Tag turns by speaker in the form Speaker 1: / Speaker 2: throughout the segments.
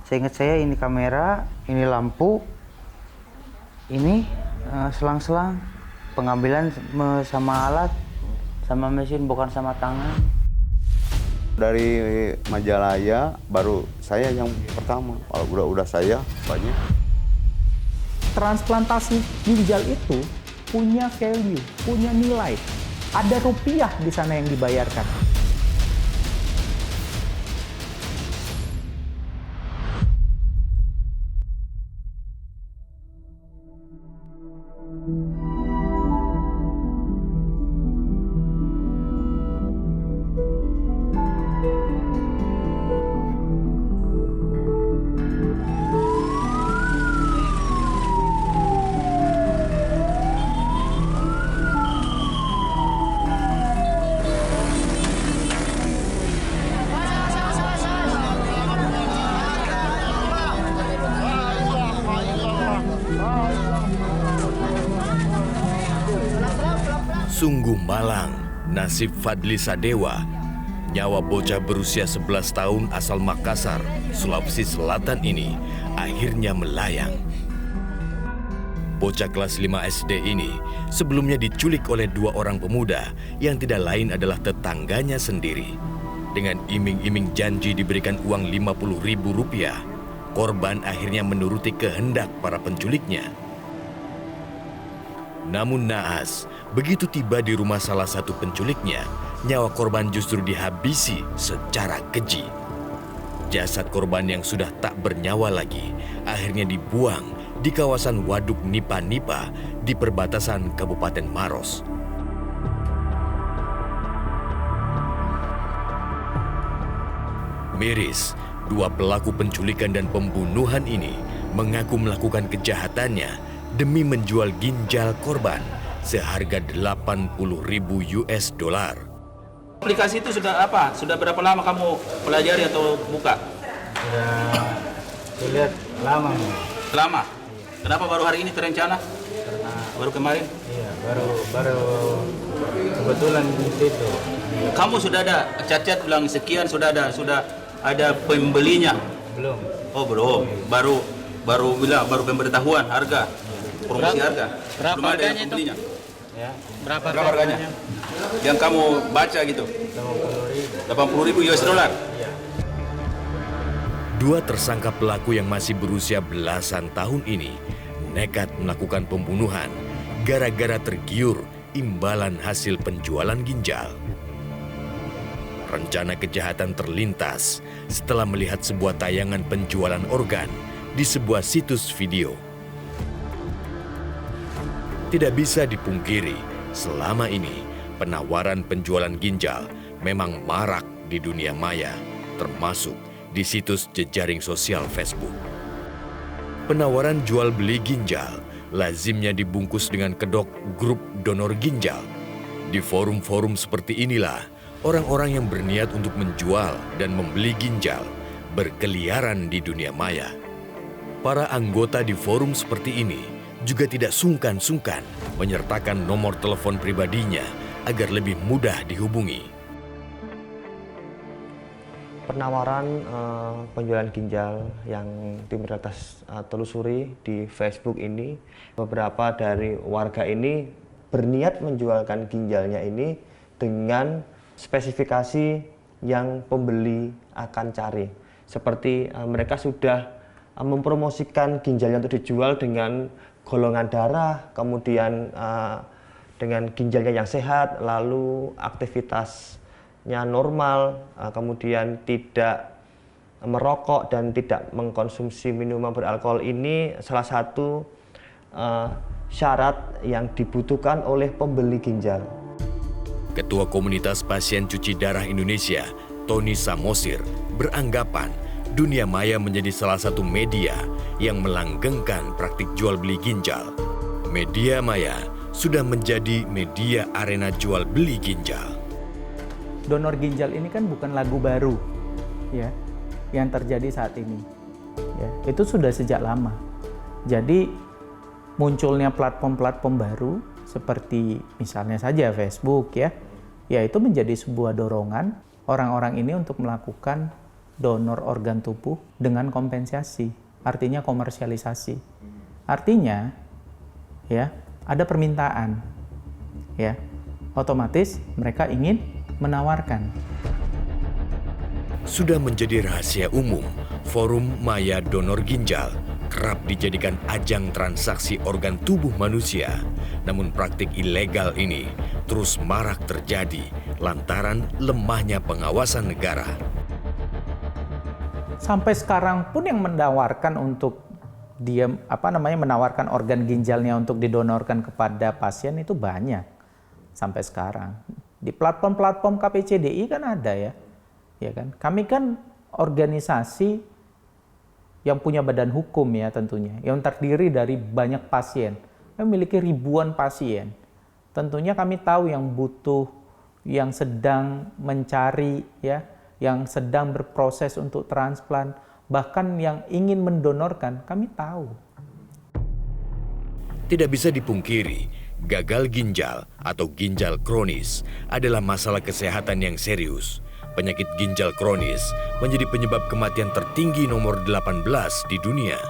Speaker 1: Seingat saya ini kamera, ini lampu, ini selang-selang, pengambilan sama alat, sama mesin, bukan sama tangan.
Speaker 2: Dari Majalaya baru saya yang pertama. Kalau udah saya banyak.
Speaker 3: Transplantasi ginjal itu punya value, punya nilai. Ada rupiah di sana yang dibayarkan.
Speaker 4: Sungguh malang nasib Fadli Sadewa, nyawa bocah berusia 11 tahun asal Makassar, Sulawesi Selatan ini akhirnya melayang. Bocah kelas 5 SD ini sebelumnya diculik oleh 2 orang pemuda yang tidak lain adalah tetangganya sendiri. Dengan iming-iming janji diberikan uang Rp50.000, korban akhirnya menuruti kehendak para penculiknya. Namun naas, begitu tiba di rumah salah satu penculiknya, nyawa korban justru dihabisi secara keji. Jasad korban yang sudah tak bernyawa lagi akhirnya dibuang di kawasan Waduk Nipa-Nipa di perbatasan Kabupaten Maros. Miris, 2 pelaku penculikan dan pembunuhan ini mengaku melakukan kejahatannya demi menjual ginjal korban seharga $80.000.
Speaker 5: Aplikasi itu sudah apa? Sudah berapa lama kamu pelajari atau buka?
Speaker 1: Sudah lihat lama.
Speaker 5: Lama? Kenapa baru hari ini terencana? Baru kemarin?
Speaker 1: Iya, baru kebetulan itu.
Speaker 5: Kamu sudah ada cat-cat bilang sekian, sudah ada pembelinya?
Speaker 1: Belum.
Speaker 5: Oh belum, baru pemberitahuan harga, promosi harga.
Speaker 6: Berapa
Speaker 5: Belum ada yang
Speaker 6: harganya itu?
Speaker 5: pembelinya.
Speaker 1: Ya,
Speaker 5: Berapa harganya? Yang kamu baca gitu? $80.000.
Speaker 1: Iya.
Speaker 4: 2 tersangka pelaku yang masih berusia belasan tahun ini nekat melakukan pembunuhan gara-gara tergiur imbalan hasil penjualan ginjal. Rencana kejahatan terlintas setelah melihat sebuah tayangan penjualan organ di sebuah situs video. Tidak bisa dipungkiri, selama ini penawaran penjualan ginjal memang marak di dunia maya, termasuk di situs jejaring sosial Facebook. Penawaran jual beli ginjal lazimnya dibungkus dengan kedok grup donor ginjal. Di forum-forum seperti inilah orang-orang yang berniat untuk menjual dan membeli ginjal berkeliaran di dunia maya. Para anggota di forum seperti ini juga tidak sungkan-sungkan menyertakan nomor telepon pribadinya agar lebih mudah dihubungi.
Speaker 7: Penawaran penjualan ginjal yang tim Realitas telusuri di Facebook ini, beberapa dari warga ini berniat menjualkan ginjalnya ini dengan spesifikasi yang pembeli akan cari. Seperti mereka sudah mempromosikan ginjalnya untuk dijual dengan golongan darah, kemudian dengan ginjalnya yang sehat, lalu aktivitasnya normal, kemudian tidak merokok dan tidak mengkonsumsi minuman beralkohol. Ini salah satu syarat yang dibutuhkan oleh pembeli ginjal.
Speaker 4: Ketua Komunitas Pasien Cuci Darah Indonesia, Tony Samosir, beranggapan dunia maya menjadi salah satu media yang melanggengkan praktik jual beli ginjal. Media maya sudah menjadi media arena jual beli ginjal.
Speaker 3: Donor ginjal ini kan bukan lagu baru, ya, yang terjadi saat ini. Ya, itu sudah sejak lama. Jadi munculnya platform-platform baru seperti misalnya saja Facebook, ya itu menjadi sebuah dorongan orang-orang ini untuk melakukan donor organ tubuh dengan kompensasi, artinya komersialisasi. Artinya, ya, ada permintaan, ya, otomatis mereka ingin menawarkan.
Speaker 4: Sudah menjadi rahasia umum, Forum Maya Donor Ginjal kerap dijadikan ajang transaksi organ tubuh manusia. Namun praktik ilegal ini terus marak terjadi lantaran lemahnya pengawasan negara.
Speaker 3: Sampai sekarang pun yang menawarkan untuk dia menawarkan organ ginjalnya untuk didonorkan kepada pasien itu banyak sampai sekarang. Di platform-platform KPCDI kan ada ya kan. Kami kan organisasi yang punya badan hukum ya tentunya, yang terdiri dari banyak pasien, memiliki ribuan pasien. Tentunya kami tahu yang butuh, yang sedang mencari ya, yang sedang berproses untuk transplant, bahkan yang ingin mendonorkan, kami tahu.
Speaker 4: Tidak bisa dipungkiri, gagal ginjal atau ginjal kronis adalah masalah kesehatan yang serius. Penyakit ginjal kronis menjadi penyebab kematian tertinggi nomor 18 di dunia.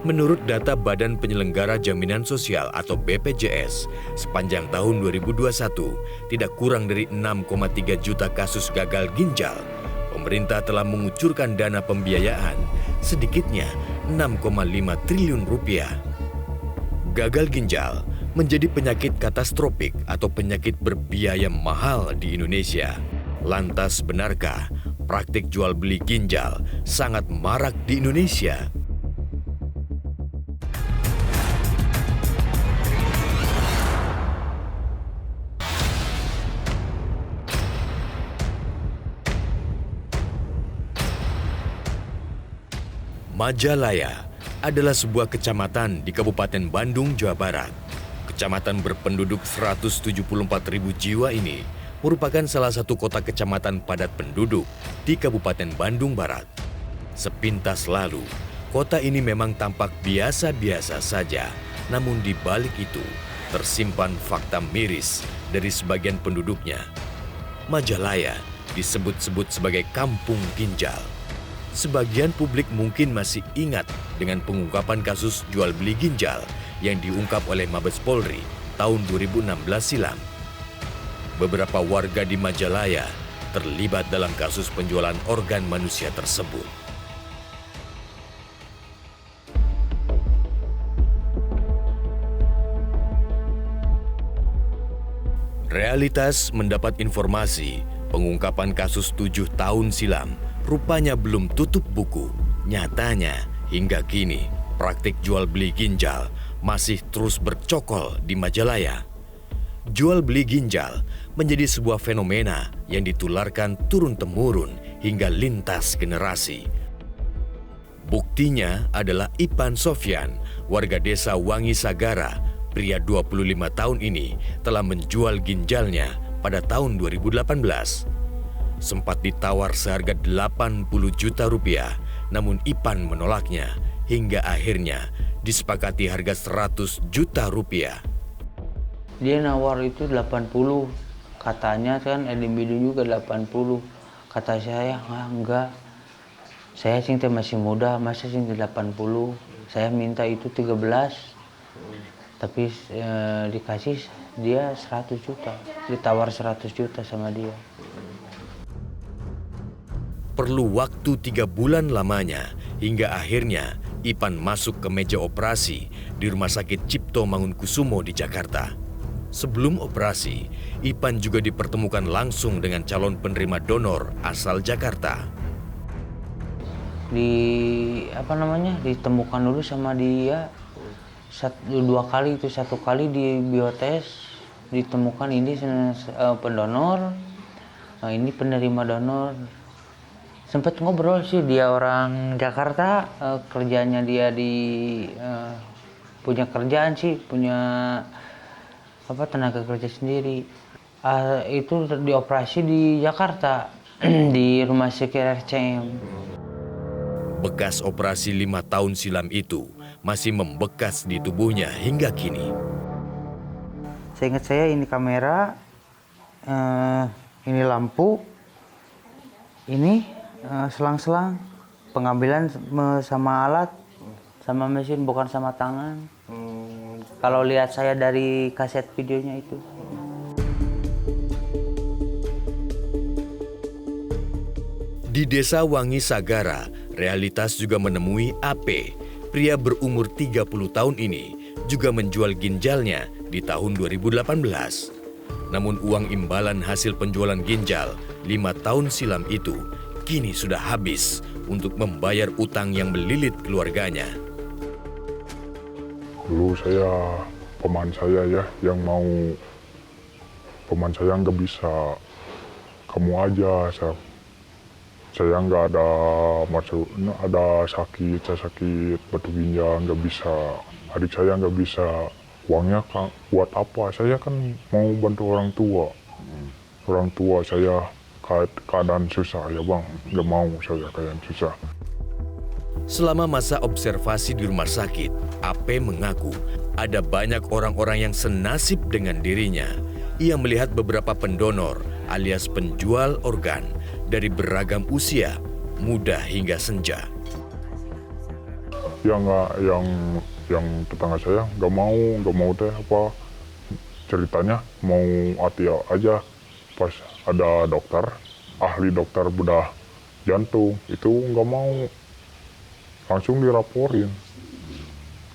Speaker 4: Menurut data Badan Penyelenggara Jaminan Sosial atau BPJS, sepanjang tahun 2021 tidak kurang dari 6,3 juta kasus gagal ginjal. Pemerintah telah mengucurkan dana pembiayaan sedikitnya 6,5 triliun rupiah. Gagal ginjal menjadi penyakit katastropik atau penyakit berbiaya mahal di Indonesia. Lantas benarkah praktik jual beli ginjal sangat marak di Indonesia? Majalaya adalah sebuah kecamatan di Kabupaten Bandung, Jawa Barat. Kecamatan berpenduduk 174.000 jiwa ini merupakan salah satu kota kecamatan padat penduduk di Kabupaten Bandung Barat. Sepintas lalu, kota ini memang tampak biasa-biasa saja, namun di balik itu tersimpan fakta miris dari sebagian penduduknya. Majalaya disebut-sebut sebagai kampung ginjal. Sebagian publik mungkin masih ingat dengan pengungkapan kasus jual beli ginjal yang diungkap oleh Mabes Polri tahun 2016 silam. Beberapa warga di Majalaya terlibat dalam kasus penjualan organ manusia tersebut. Realitas mendapat informasi pengungkapan kasus 7 tahun silam rupanya belum tutup buku. Nyatanya hingga kini praktik jual beli ginjal masih terus bercokol di Majalaya. Jual beli ginjal menjadi sebuah fenomena yang ditularkan turun-temurun hingga lintas generasi. Buktinya adalah Ipan Sofyan, warga desa Wangi Sagara, pria 25 tahun ini telah menjual ginjalnya pada tahun 2018. Sempat ditawar seharga 80 juta rupiah, namun Ipan menolaknya hingga akhirnya disepakati harga 100 juta rupiah.
Speaker 1: Dia nawar itu 80, katanya kan individu juga 80. Kata saya, enggak. Saya cinta masih muda, masa cinta 80. Saya minta itu 13. Tapi dikasih dia 100 juta. Ditawar 100 juta sama dia.
Speaker 4: Perlu waktu 3 bulan lamanya hingga akhirnya Ipan masuk ke meja operasi di Rumah Sakit Cipto Mangunkusumo di Jakarta. Sebelum operasi, Ipan juga dipertemukan langsung dengan calon penerima donor asal Jakarta.
Speaker 1: Ditemukan dulu sama dia 2 kali itu. 1 kali di biotes ditemukan ini pendonor, ini penerima donor. Sempat ngobrol sih, dia orang Jakarta, kerjanya dia punya kerjaan sih, punya tenaga kerja sendiri. Itu dioperasi di Jakarta di Rumah Sakit RCM.
Speaker 4: Bekas operasi 5 tahun silam itu masih membekas di tubuhnya hingga kini.
Speaker 1: Seingat saya ini kamera, ini lampu, Ini selang-selang pengambilan sama alat, sama mesin, bukan sama tangan. Kalau lihat saya dari kaset videonya itu.
Speaker 4: Di desa Wangi Sagara, realitas juga menemui AP, pria berumur 30 tahun ini, juga menjual ginjalnya di tahun 2018. Namun uang imbalan hasil penjualan ginjal 5 tahun silam itu kini sudah habis untuk membayar utang yang melilit keluarganya.
Speaker 6: Dulu saya, paman saya ya, yang mau, paman saya nggak bisa, kamu aja, saya nggak ada masuk, ada sakit, saya sakit batu ginjal, nggak bisa, adik saya nggak bisa, uangnya kan buat apa? Saya kan mau bantu orang tua saya keadaan susah ya bang, nggak mau saya keadaan susah.
Speaker 4: Selama masa observasi di rumah sakit, AP mengaku ada banyak orang-orang yang senasib dengan dirinya. Ia melihat beberapa pendonor alias penjual organ dari beragam usia, muda hingga senja.
Speaker 6: Yang tetangga saya nggak mau teh apa ceritanya mau hati aja, pas ada dokter, ahli dokter bedah jantung itu nggak mau, langsung dilaporin.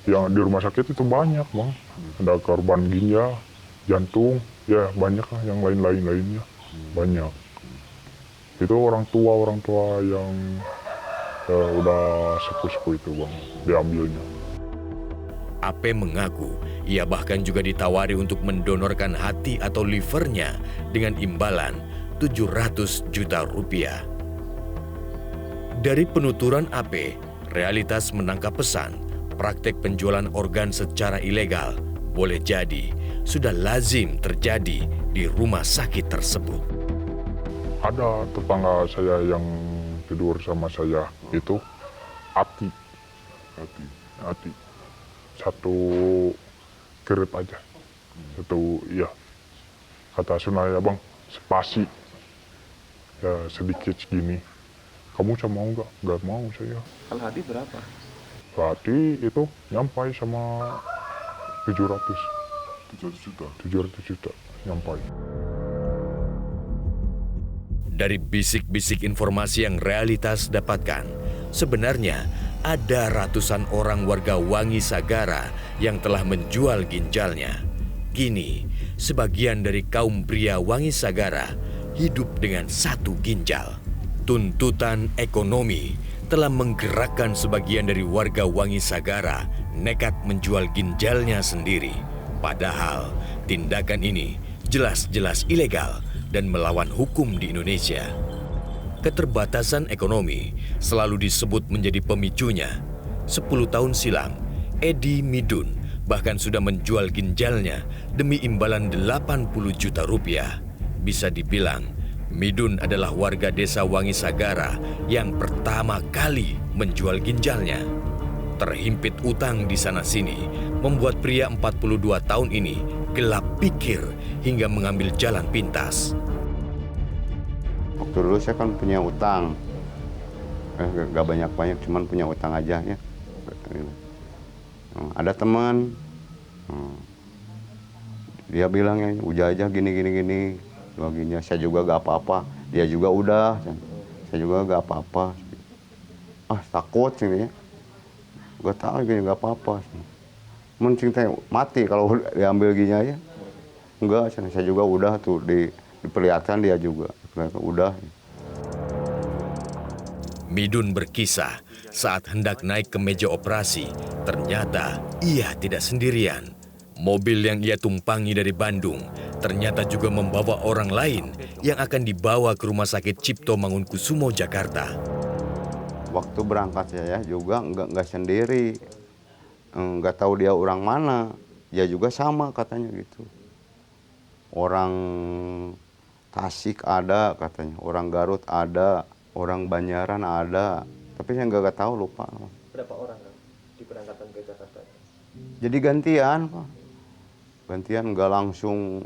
Speaker 6: Yang di rumah sakit itu banyak bang, ada korban ginjal, jantung, ya banyak lah yang lainnya banyak. Itu orang tua yang udah sepuh itu bang, diambilnya.
Speaker 4: AP mengaku ia bahkan juga ditawari untuk mendonorkan hati atau livernya dengan imbalan 700 juta rupiah. Dari penuturan AP, realitas menangkap pesan praktek penjualan organ secara ilegal boleh jadi sudah lazim terjadi di rumah sakit tersebut.
Speaker 6: Ada tetangga saya yang tidur sama saya itu hati. Satu kerip aja. Iya. Kata Sunaya bang, spasi. Ya sedikit segini. Kamu mau nggak? Nggak mau saya.
Speaker 8: Kalau hati berapa?
Speaker 6: Hati itu nyampai sama 700 juta nyampai.
Speaker 4: Dari bisik-bisik informasi yang realitas dapatkan, sebenarnya ada ratusan orang warga Wangi Sagara yang telah menjual ginjalnya. Kini, sebagian dari kaum pria Wangi Sagara hidup dengan satu ginjal. Tuntutan ekonomi telah menggerakkan sebagian dari warga Wangi Sagara nekat menjual ginjalnya sendiri. Padahal tindakan ini jelas-jelas ilegal dan melawan hukum di Indonesia. Keterbatasan ekonomi selalu disebut menjadi pemicunya. 10 tahun silam, Edi Midun bahkan sudah menjual ginjalnya demi imbalan 80 juta rupiah. Bisa dibilang, Midun adalah warga desa Wangi Sagara yang pertama kali menjual ginjalnya. Terhimpit utang di sana-sini membuat pria 42 tahun ini gelap pikir hingga mengambil jalan pintas.
Speaker 2: Waktu dulu saya kan punya utang, gak banyak-banyak, cuman punya utang aja ya. Ada teman, dia bilangnya udah aja gini. Saya juga gak apa-apa, dia juga udah, saya juga gak apa-apa. Takut sih ya, gak tahu gini gak apa-apa. Mending mati kalau diambil gini aja. Enggak, saya juga udah tuh diperlihatkan dia juga. Udah.
Speaker 4: Midun berkisah saat hendak naik ke meja operasi, ternyata ia tidak sendirian. Mobil yang ia tumpangi dari Bandung ternyata juga membawa orang lain yang akan dibawa ke Rumah Sakit Cipto Mangunkusumo, Jakarta.
Speaker 2: Waktu berangkat saya juga nggak sendiri, nggak tahu dia orang mana. Dia juga sama katanya gitu. Orang Tasik ada katanya, orang Garut ada, orang Banjaran ada, tapi saya nggak tahu, lupa.
Speaker 8: Berapa orang kan di keberangkatan ke Jakarta?
Speaker 2: Jadi gantian, Pak. Gantian, nggak langsung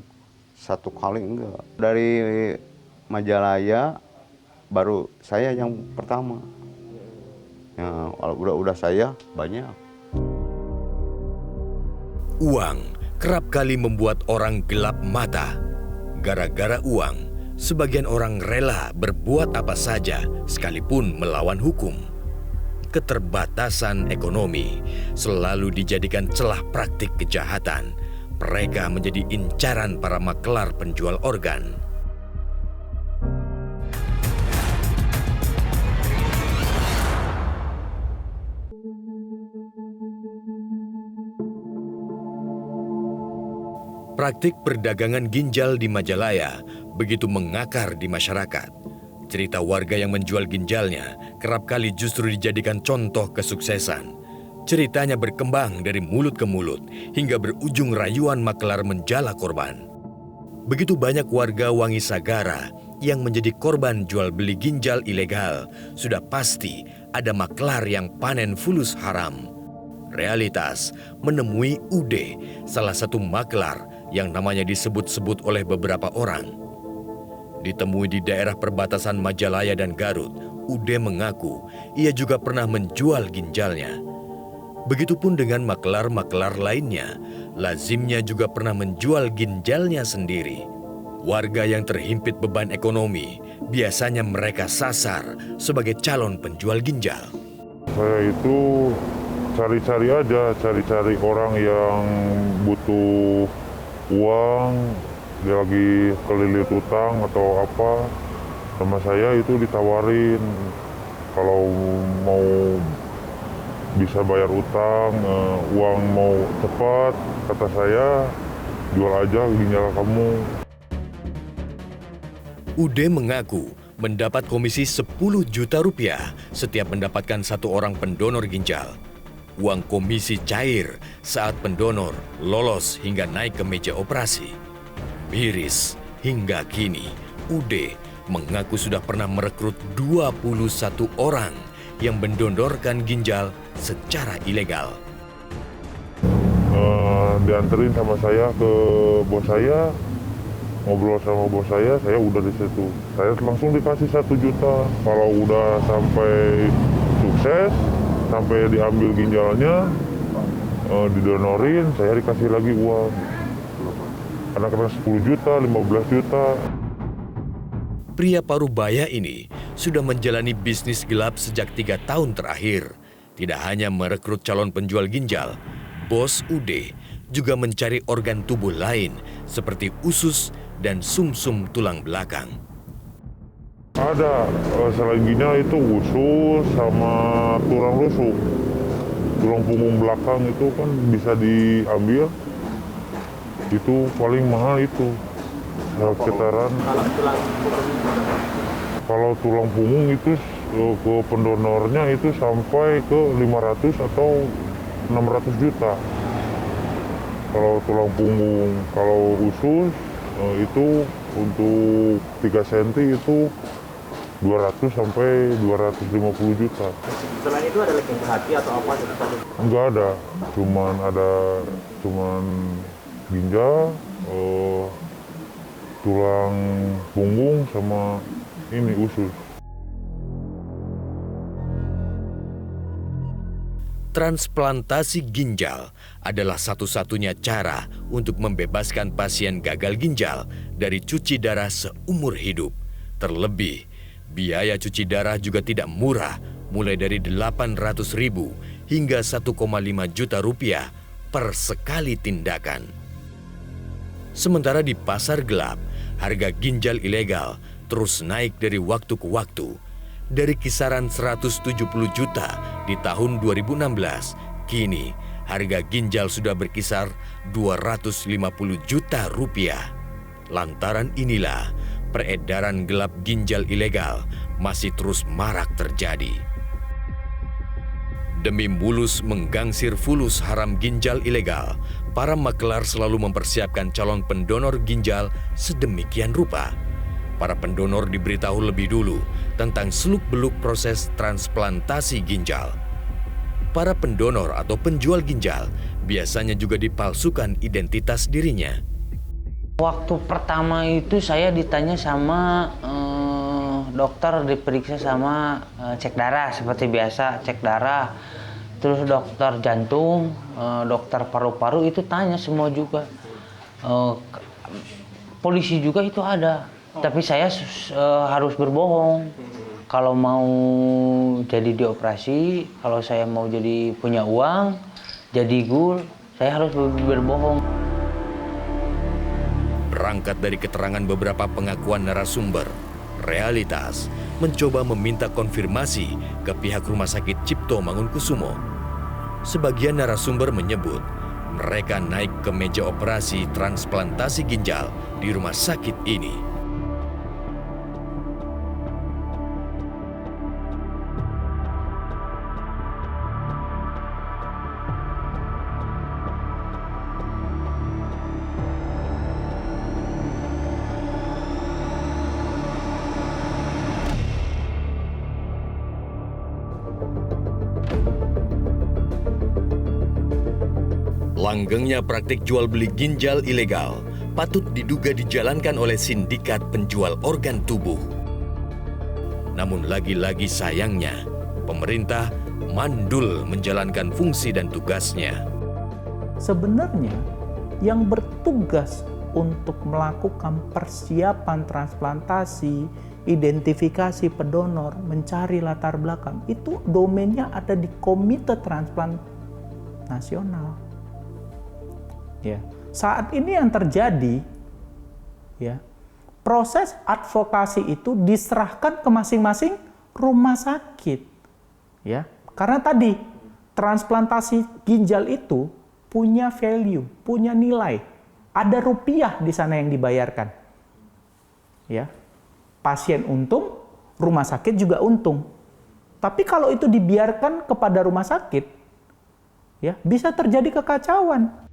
Speaker 2: satu kali, enggak. Dari Majalaya baru saya yang pertama. Ya, udah saya banyak.
Speaker 4: Uang kerap kali membuat orang gelap mata. Gara-gara uang, sebagian orang rela berbuat apa saja sekalipun melawan hukum. Keterbatasan ekonomi selalu dijadikan celah praktik kejahatan. Mereka menjadi incaran para makelar penjual organ. Praktik perdagangan ginjal di Majalaya begitu mengakar di masyarakat. Cerita warga yang menjual ginjalnya kerap kali justru dijadikan contoh kesuksesan. Ceritanya berkembang dari mulut ke mulut hingga berujung rayuan makelar menjala korban. Begitu banyak warga Wangi Sagara yang menjadi korban jual beli ginjal ilegal, sudah pasti ada makelar yang panen fulus haram. Realitas menemui Ude, salah satu makelar yang namanya disebut-sebut oleh beberapa orang. Ditemui di daerah perbatasan Majalaya dan Garut, Ude mengaku ia juga pernah menjual ginjalnya. Begitupun dengan makelar-makelar lainnya, lazimnya juga pernah menjual ginjalnya sendiri. Warga yang terhimpit beban ekonomi, biasanya mereka sasar sebagai calon penjual ginjal.
Speaker 6: Saya itu cari-cari aja, cari-cari orang yang butuh uang, dia lagi kelilit utang atau apa, sama saya itu ditawarin kalau mau bisa bayar utang, uang mau cepat, kata saya jual aja ginjal kamu.
Speaker 4: Ude mengaku mendapat komisi 10 juta rupiah setiap mendapatkan satu orang pendonor ginjal. Uang komisi cair saat pendonor lolos hingga naik ke meja operasi. Miris, hingga kini Ude mengaku sudah pernah merekrut 21 orang yang mendonorkan ginjal secara ilegal.
Speaker 6: Dianterin sama saya ke bos saya, ngobrol sama bos saya udah di situ. Saya langsung dikasih 1 juta. Kalau udah sampai sukses, sampai diambil ginjalnya, didonorin, saya dikasih lagi uang. Kadang-kadang 10 juta, 15 juta.
Speaker 4: Pria Parubaya ini sudah menjalani bisnis gelap sejak 3 tahun terakhir. Tidak hanya merekrut calon penjual ginjal, bos Ude juga mencari organ tubuh lain seperti usus dan sumsum tulang belakang.
Speaker 6: Ada, selain ginjal itu usus sama tulang rusuk. Tulang punggung belakang itu kan bisa diambil. Itu paling mahal itu. Sekitaran. Kalau tulang punggung itu ke pendonornya itu sampai ke 500 atau 600 juta. Kalau tulang punggung, kalau usus itu untuk 3 cm itu 200 sampai 250 juta.
Speaker 8: Selain itu ada lagi yang hati atau apa?
Speaker 6: Enggak ada, cuman ginjal, tulang punggung sama ini usus.
Speaker 4: Transplantasi ginjal adalah satu-satunya cara untuk membebaskan pasien gagal ginjal dari cuci darah seumur hidup. Terlebih, biaya cuci darah juga tidak murah, mulai dari 800.000 hingga 1,5 juta rupiah per sekali tindakan. Sementara di pasar gelap, harga ginjal ilegal terus naik dari waktu ke waktu. Dari kisaran 170 juta di tahun 2016, kini harga ginjal sudah berkisar 250 juta rupiah. Lantaran inilah, peredaran gelap ginjal ilegal masih terus marak terjadi. Demi mulus menggangsir fulus haram ginjal ilegal, para makelar selalu mempersiapkan calon pendonor ginjal sedemikian rupa. Para pendonor diberitahu lebih dulu tentang seluk-beluk proses transplantasi ginjal. Para pendonor atau penjual ginjal biasanya juga dipalsukan identitas dirinya.
Speaker 1: Waktu pertama itu saya ditanya sama dokter diperiksa sama cek darah seperti biasa, cek darah. Terus dokter jantung, dokter paru-paru itu tanya semua juga. Polisi juga itu ada. Tapi saya harus berbohong. Kalau mau jadi dioperasi, kalau saya mau jadi punya uang, jadi gul, saya harus berbohong.
Speaker 4: Berangkat dari keterangan beberapa pengakuan narasumber, realitas mencoba meminta konfirmasi ke pihak Rumah Sakit Cipto Mangunkusumo. Sebagian narasumber menyebut mereka naik ke meja operasi transplantasi ginjal di rumah sakit ini. Langgengnya praktik jual beli ginjal ilegal patut diduga dijalankan oleh sindikat penjual organ tubuh. Namun lagi-lagi sayangnya, pemerintah mandul menjalankan fungsi dan tugasnya.
Speaker 3: Sebenarnya yang bertugas untuk melakukan persiapan transplantasi, identifikasi pendonor, mencari latar belakang, itu domainnya ada di Komite Transplant Nasional. Ya, saat ini yang terjadi, ya, proses advokasi itu diserahkan ke masing-masing rumah sakit, ya, karena tadi transplantasi ginjal itu punya value, punya nilai, ada rupiah di sana yang dibayarkan, ya, pasien untung, rumah sakit juga untung. Tapi kalau itu dibiarkan kepada rumah sakit, ya, bisa terjadi kekacauan.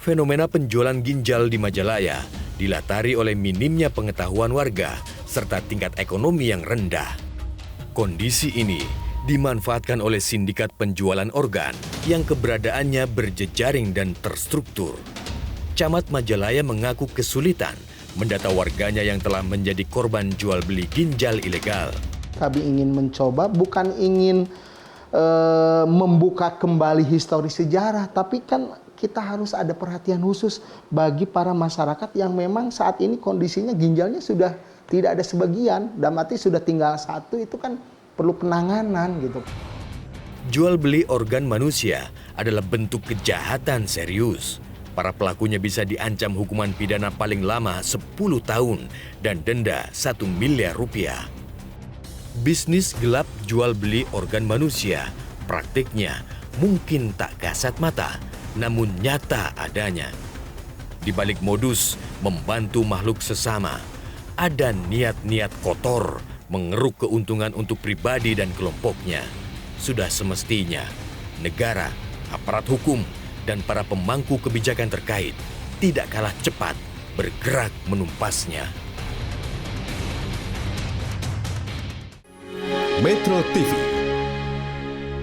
Speaker 4: Fenomena penjualan ginjal di Majalaya dilatari oleh minimnya pengetahuan warga serta tingkat ekonomi yang rendah. Kondisi ini dimanfaatkan oleh sindikat penjualan organ yang keberadaannya berjejaring dan terstruktur. Camat Majalaya mengaku kesulitan mendata warganya yang telah menjadi korban jual beli ginjal ilegal.
Speaker 9: Kami ingin mencoba, bukan ingin membuka kembali histori sejarah, tapi kan kita harus ada perhatian khusus bagi para masyarakat yang memang saat ini kondisinya ginjalnya sudah tidak ada sebagian, dan mati sudah tinggal satu, itu kan perlu penanganan gitu.
Speaker 4: Jual beli organ manusia adalah bentuk kejahatan serius. Para pelakunya bisa diancam hukuman pidana paling lama 10 tahun dan denda 1 miliar rupiah. Bisnis gelap jual beli organ manusia praktiknya mungkin tak kasat mata, namun nyata adanya. Di balik modus membantu makhluk sesama, ada niat-niat kotor mengeruk keuntungan untuk pribadi dan kelompoknya. Sudah semestinya negara, aparat hukum, dan para pemangku kebijakan terkait tidak kalah cepat bergerak menumpasnya.
Speaker 10: Metro TV